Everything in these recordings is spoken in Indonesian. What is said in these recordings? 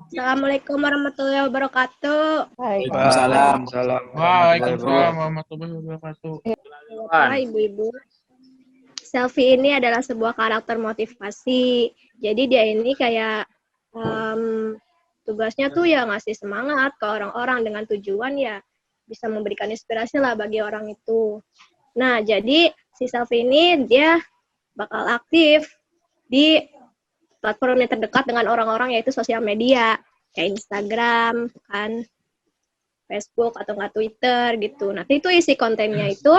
Assalamualaikum warahmatullahi wabarakatuh. Waalaikumsalam. Waalaikumsalam warahmatullahi wabarakatuh. Bapak, Ibu-ibu. Selfie ini adalah sebuah karakter motivasi. Jadi dia ini kayak tugasnya tuh ya ngasih semangat ke orang-orang dengan tujuan ya bisa memberikan inspirasi lah bagi orang itu. Nah, jadi si selfie ini dia bakal aktif di platform yang terdekat dengan orang-orang yaitu sosial media kayak Instagram kan, Facebook atau nggak Twitter gitu. Nanti itu isi kontennya itu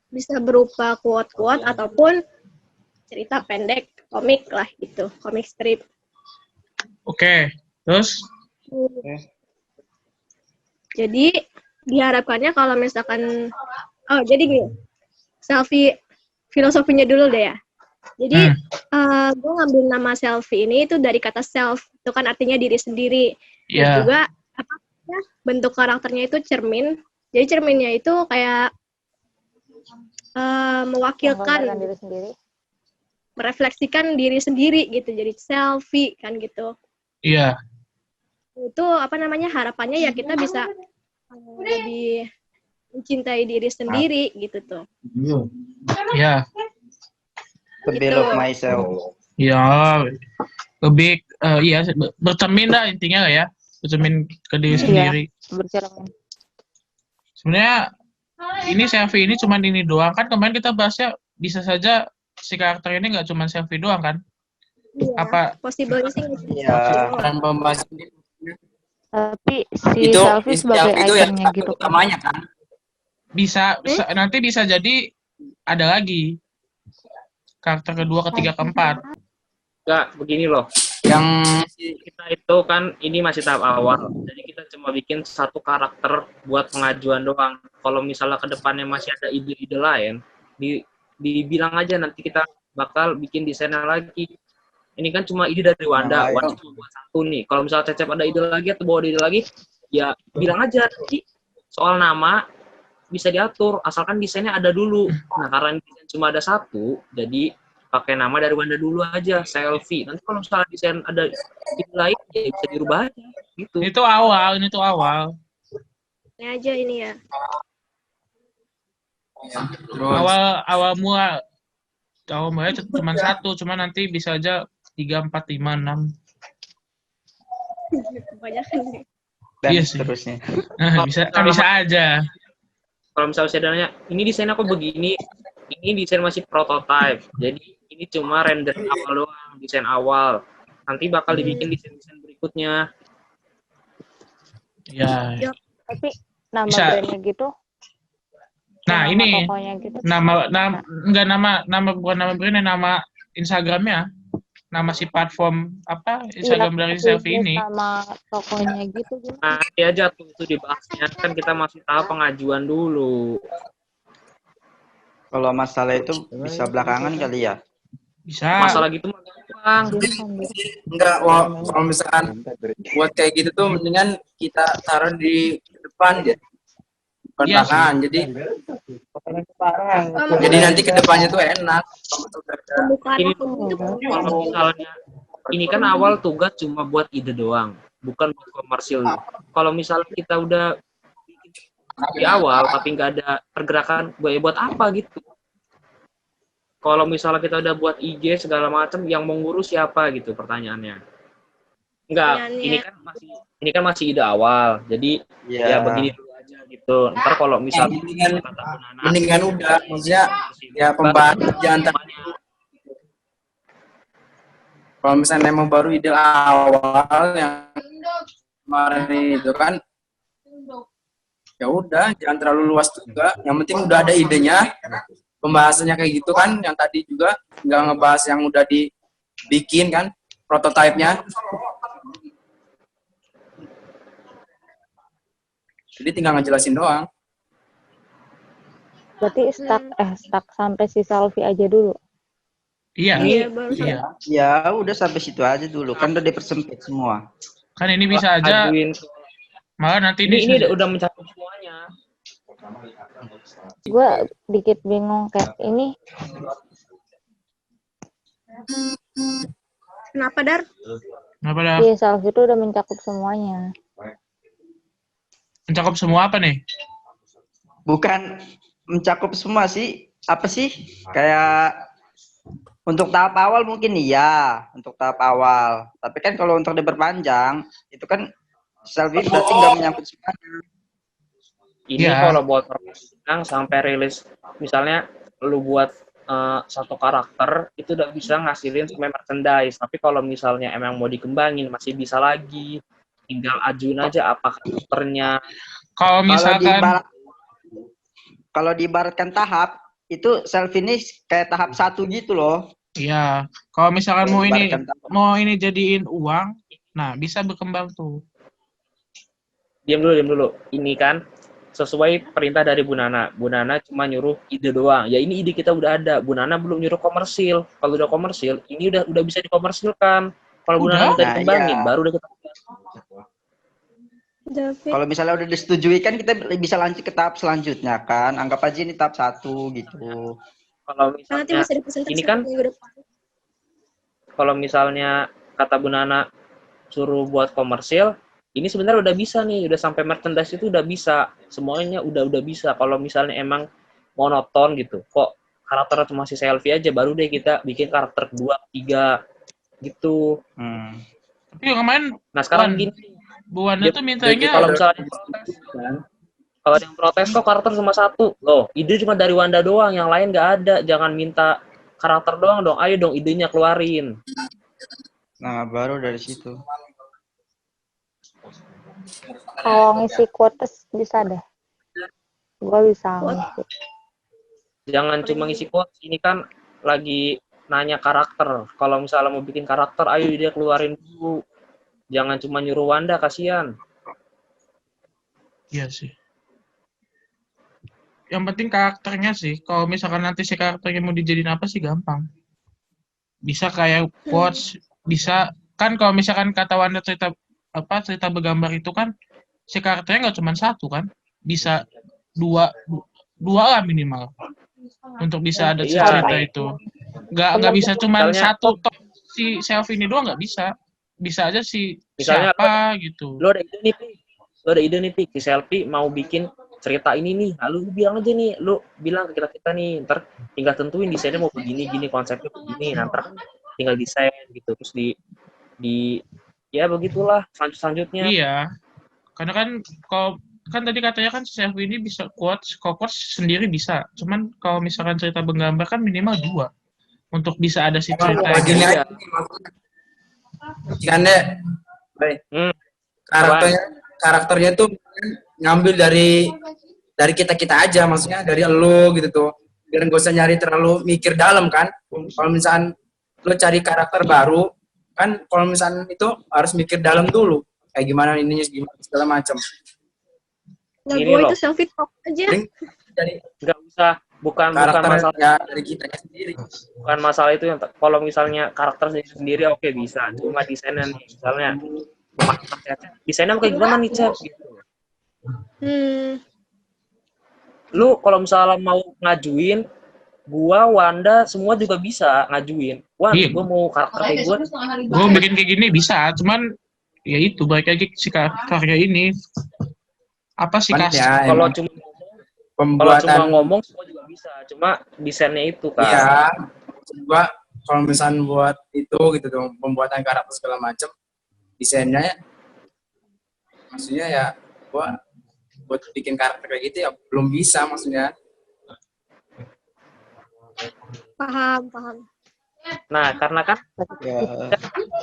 bisa berupa quote-quote ataupun cerita pendek, komik lah gitu, komik strip. Oke, terus? Jadi diharapkannya kalau misalkan, jadi gini, selfie filosofinya dulu deh ya. Jadi gue ngambil nama selfie ini itu dari kata self, itu kan artinya diri sendiri. Dan juga bentuk karakternya itu cermin. Jadi cerminnya itu kayak mewakilkan diri sendiri, merefleksikan diri sendiri gitu. Jadi selfie kan gitu. Iya. Itu harapannya ya kita bisa lebih mencintai diri sendiri gitu tuh. Iya. Develop myself. Ya, lebih bercermin lah intinya ya, bercermin ke diri sendiri. bercermin. Sebenarnya ini selfie ini cuman ini doang kan, kemarin kita bahasnya bisa saja si karakter ini nggak cuma selfie doang kan? Iya, Apa? possible sih. Iya. Dan pembahasan Tapi si itu selfie sebagai itu ya ikonnya gitu kan. utamanya kan. Bisa nanti bisa jadi ada lagi karakter kedua, ketiga, keempat. Enggak, begini loh. Yang kita itu kan ini masih tahap awal. Jadi kita cuma bikin satu karakter buat pengajuan doang. Kalau misalnya ke depannya masih ada ide-ide lain, dibilang aja nanti kita bakal bikin desainnya lagi. Ini kan cuma ide dari Wanda. Wanda cuma buat satu nih. Kalau misalnya Cecep ada ide lagi atau bawa ide lagi, ya bilang aja. Nanti soal nama bisa diatur, asalkan desainnya ada dulu. Nah, karena desain cuma ada satu, jadi pakai nama dari Wanda dulu aja, selfie. Nanti kalau misalnya desain ada ide lain, ya bisa dirubah aja. Gitu. Ini tuh awal. Ini aja ini ya. Awal mulai cuma satu, cuma nanti bisa aja 3, 4, 5, 6. Kebanyakan nih. Dan Iya sih. seterusnya. Bisa aja. Kalau misalnya saya nanya, ini desain aku begini, ini desain masih prototype. Jadi ini cuma render awal doang, desain awal. Nanti bakal dibikin desain-desain berikutnya. Ya. Tapi nama Bisa. brandnya gitu. Nah, nama ini tokonya gitu. bukan nama brandnya, nama Instagramnya. Nama si platform Instagram dari selfie ini. Sama tokonya gitu. Nanti aja tuh itu dibahasnya, kan kita masih tahap pengajuan dulu. Kalau masalah itu bisa belakangan kali ya. Bisa. Masalah gitu mah gampang. Enggak, kalau misalkan buat kayak gitu tuh mendingan kita taruh di depan deh. Bukan Iya belakangan. Jadi nanti ke depannya tuh enak. Pembukaan Ini akun itu kalau misalnya ini kan awal tugas cuma buat ide doang, bukan buat komersil. Kalau misalnya kita udah di awal tapi nggak ada pergerakan, buat apa gitu? Kalau misalnya kita udah buat IG segala macam, yang mau ngurus siapa gitu pertanyaannya? Enggak, ini kan masih ide awal, jadi ya begini dulu aja gitu. Ntar kalau misalnya Mendingan udah, maksudnya ya pembahasan jangan kalau misalnya emang baru ide awal yang kemarin itu kan, ya udah jangan terlalu luas juga. Yang penting udah ada idenya, pembahasannya kayak gitu kan. Yang tadi juga nggak ngebahas yang udah dibikin kan, prototipenya. Jadi tinggal ngejelasin doang. Berarti stuck sampai si selfie aja dulu. Iya. Ya udah sampai situ aja dulu, kan udah dipersempit semua. Kan ini bisa aja. Malah nanti ini udah mencakup semuanya. Gue dikit bingung kayak ini. Kenapa, Dar? Kenapa dah? Di selfie itu udah mencakup semuanya. Mencakup semua apa nih? Bukan mencakup semua sih. Apa sih? Kayak untuk tahap awal mungkin iya, untuk tahap awal. Tapi kan kalau untuk diperpanjang, itu kan selfie berarti nggak menyangkut semuanya. Ini Iya. kalau buat perpanjang sampai rilis, misalnya lu buat satu karakter itu udah bisa ngasilin sampai merchandise. Tapi kalau misalnya emang mau dikembangin masih bisa lagi. Tinggal ajuin aja apa karakternya. Kalau misalkan Kalau diibaratkan tahap, itu selfie ini kayak tahap 1 gitu loh. iya, kalau misalkan mau ini Ibaratkan tahap. jadiin uang, nah bisa berkembang tuh. Diam dulu. Ini kan sesuai perintah dari Bu Nana. Bu Nana cuma nyuruh ide doang. Ya ini ide kita udah ada. Bu Nana belum nyuruh komersil. Kalau udah komersil, ini udah bisa dikomersilkan. Kalau Bu Nana Udah? minta Nah, dikembangin, iya. baru udah kita. David. Kalau misalnya udah disetujui kan kita bisa lanjut ke tahap selanjutnya kan. Anggap aja ini tahap 1 gitu. Kalau Nanti misalnya bisa dipresentasikan ini kan minggu depan. kalau misalnya kata Bu Nana suruh buat komersil, ini sebenarnya udah bisa nih, udah sampai merchandise itu udah bisa, semuanya udah bisa. Kalau misalnya emang monoton gitu, kok karakternya cuma si selfie aja, baru deh kita bikin karakter 2, 3 gitu. Tapi yang kemarin Nah sekarang Wan, gini, Bu Wanda tuh mintanya kalau misalnya kalau ada yang protes kok karakter cuma 1, loh ide cuma dari Wanda doang, yang lain nggak ada, jangan minta karakter doang dong, ayo dong idenya keluarin. Nah, baru dari situ. Kalau ngisi quotes bisa deh. Gua bisa ngisi. Jangan cuma ngisi quotes, ini kan lagi nanya karakter. Kalau misalnya mau bikin karakter, ayo dia keluarin dulu. Jangan cuma nyuruh Wanda, kasihan. Iya sih. Yang penting karakternya sih. Kalau misalkan nanti si karakternya mau dijadiin apa sih gampang. Bisa kayak quotes, bisa kan kalau misalkan kata Wanda cerita bergambar itu kan si karakternya nggak cuma 1 kan, bisa dua lah minimal untuk bisa ada Iya. cerita itu. Nggak bisa cuma Misalnya- 1 top si selfie ini doang, nggak bisa. Bisa aja si Misalnya siapa gitu. Lo ada ide nih, Pi. Si selfie mau bikin cerita ini nih. Lalu lu bilang aja nih, lu bilang ke kita nih. Ntar tinggal tentuin desainnya mau begini, konsepnya begini. Nanti tinggal desain gitu. Terus di ya begitulah selanjutnya. Iya. Karena kan kalau kan tadi katanya kan si selfie ini bisa quotes sendiri bisa. Cuman kalau misalkan cerita bergambar kan minimal 2 untuk bisa ada si cerita Gini Iya. aja. Kan deh. Baik. Karakternya tuh ngambil dari kita aja, maksudnya dari elu gitu tuh. Biar nggak usah nyari terlalu mikir dalam kan. Kalau misalnya lo cari karakter baru, kan kalau misalnya itu harus mikir dalam dulu. Kayak gimana ininya, gimana segala macam. Nah, Gini gue loh. itu selfie talk aja. Dari Nggak usah, bukan karakter masalah. ya, dari kita sendiri. Bukan masalah itu yang kalau misalnya karakter sendiri oke bisa, cuma desainnya nih misalnya desainnya kayak gimana nih Cep gitu. Lu kalau misalnya mau ngajuin gua, Wanda semua juga bisa ngajuin. Wan, Iya. gua mau karakter kayak gua. gue bikin kayak gini bisa, cuman ya itu balik lagi si karya ini apa sih Cuman kasih ya, Kalau emang cuma pembuatan ngomong semua juga bisa, cuma desainnya itu kan. iya, gua kalau misalnya buat itu gitu dong, pembuatan karakter segala macam, desainnya maksudnya ya gua buat bikin karakter kayak gitu ya belum bisa maksudnya. Paham. Nah, karena kan Ya.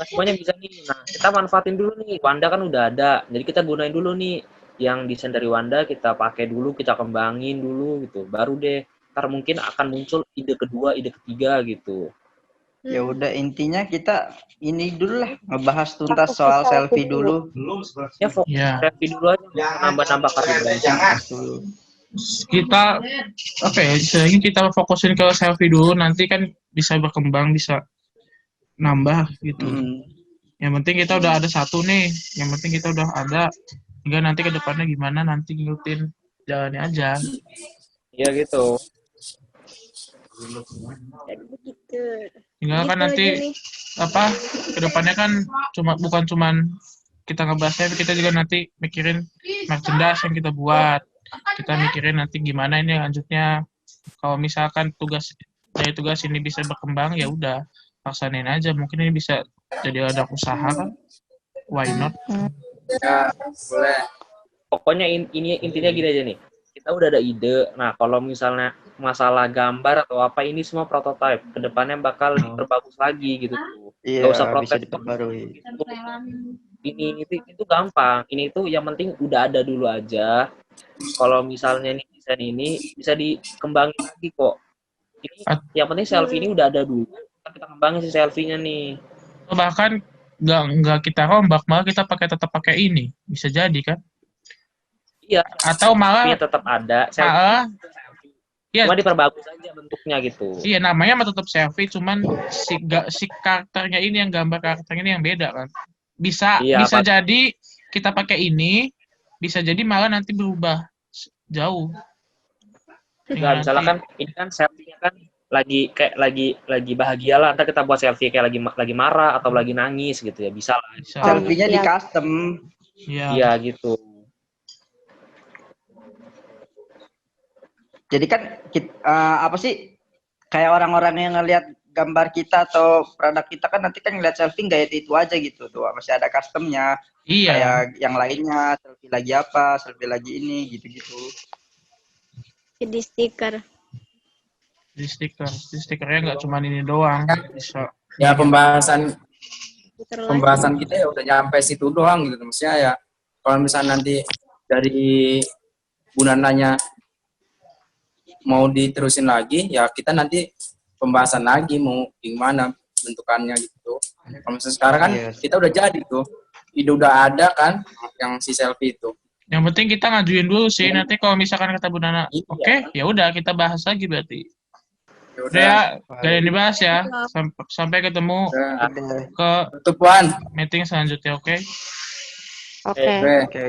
semuanya bisa nih. Nah, kita manfaatin dulu nih. Wanda kan udah ada. Jadi kita gunain dulu nih yang desain dari Wanda, kita pakai dulu, kita kembangin dulu gitu. Baru deh ntar mungkin akan muncul ide kedua, ide ketiga gitu. Ya udah, intinya kita ini dulu lah, ngebahas tuntas soal selfie dulu. Ya fokus ya selfie dulu aja, nambah-nambah karya. kita apa ya istilahnya kita fokusin ke selfie dulu, nanti kan bisa berkembang, bisa nambah gitu. Yang penting kita udah ada 1 nih, yang penting kita udah ada, hingga nanti ke depannya gimana nanti ngikutin jalannya aja. Iya gitu. Jadi begitu. Tinggal kan Gitu nanti aja nih. apa ke depannya kan bukan cuman kita ngebahas selfie, kita juga nanti mikirin merchandise yang kita buat. Kita mikirin nanti gimana ini lanjutnya. Kalau misalkan dari tugas ini bisa berkembang, ya udah paksain aja. Mungkin ini bisa jadi ada usaha kan? Why not? Ya, boleh. Pokoknya intinya gini aja nih. Kita udah ada ide. Nah, kalau misalnya masalah gambar atau apa, ini semua prototype. Kedepannya bakal diperbagus lagi gitu. Iya, Gak usah bisa protes. diperbarui. Ini itu gampang. Ini itu yang penting udah ada dulu aja. Kalau misalnya nih desain ini bisa dikembangin lagi kok. Ini yang penting selfie ini udah ada dulu. Kita kembangin si selfie-nya nih. Bahkan nggak kita rombak, malah kita tetap pakai ini. Bisa jadi kan? Iya. Atau malah tetap ada. Iya. Cuma diperbagus aja bentuknya gitu. Iya, namanya mah tetap selfie, cuman si karakternya ini, yang gambar karakternya ini yang beda kan. Bisa jadi kita pakai ini, bisa jadi malah nanti berubah jauh. Nah, misalnya kan ini kan selfie-nya kan lagi bahagia lah, ntar kita buat selfie kayak lagi marah atau lagi nangis gitu ya, bisa lah. Selfie-nya di custom. Iya gitu. Jadi kan apa sih, kayak orang-orang yang ngelihat gambar kita atau produk kita kan nanti kan ngeliat selfie nggak itu aja gitu tuh, masih ada customnya. Iya. Kayak yang lainnya, selfie lagi apa, selfie lagi ini, gitu-gitu. Jadi stiker. Di stikernya nggak cuma ini doang. Bisa. Ya pembahasan kita ya udah nyampe situ doang gitu. Maksudnya ya kalau misalnya nanti dari Bu Nananya mau diterusin lagi, ya kita nanti pembahasan lagi mau gimana bentukannya gitu. Kalau misalnya sekarang kan kita udah jadi tuh, ide udah ada kan yang si selfie itu. Yang penting kita ngajuin dulu sih. Nanti kalau misalkan kata Bu Nana, oke, ya udah kita bahas lagi berarti. Udah ya, gak ada yang dibahas ya. Sampai ketemu ke meeting selanjutnya, oke? Oke. Oke.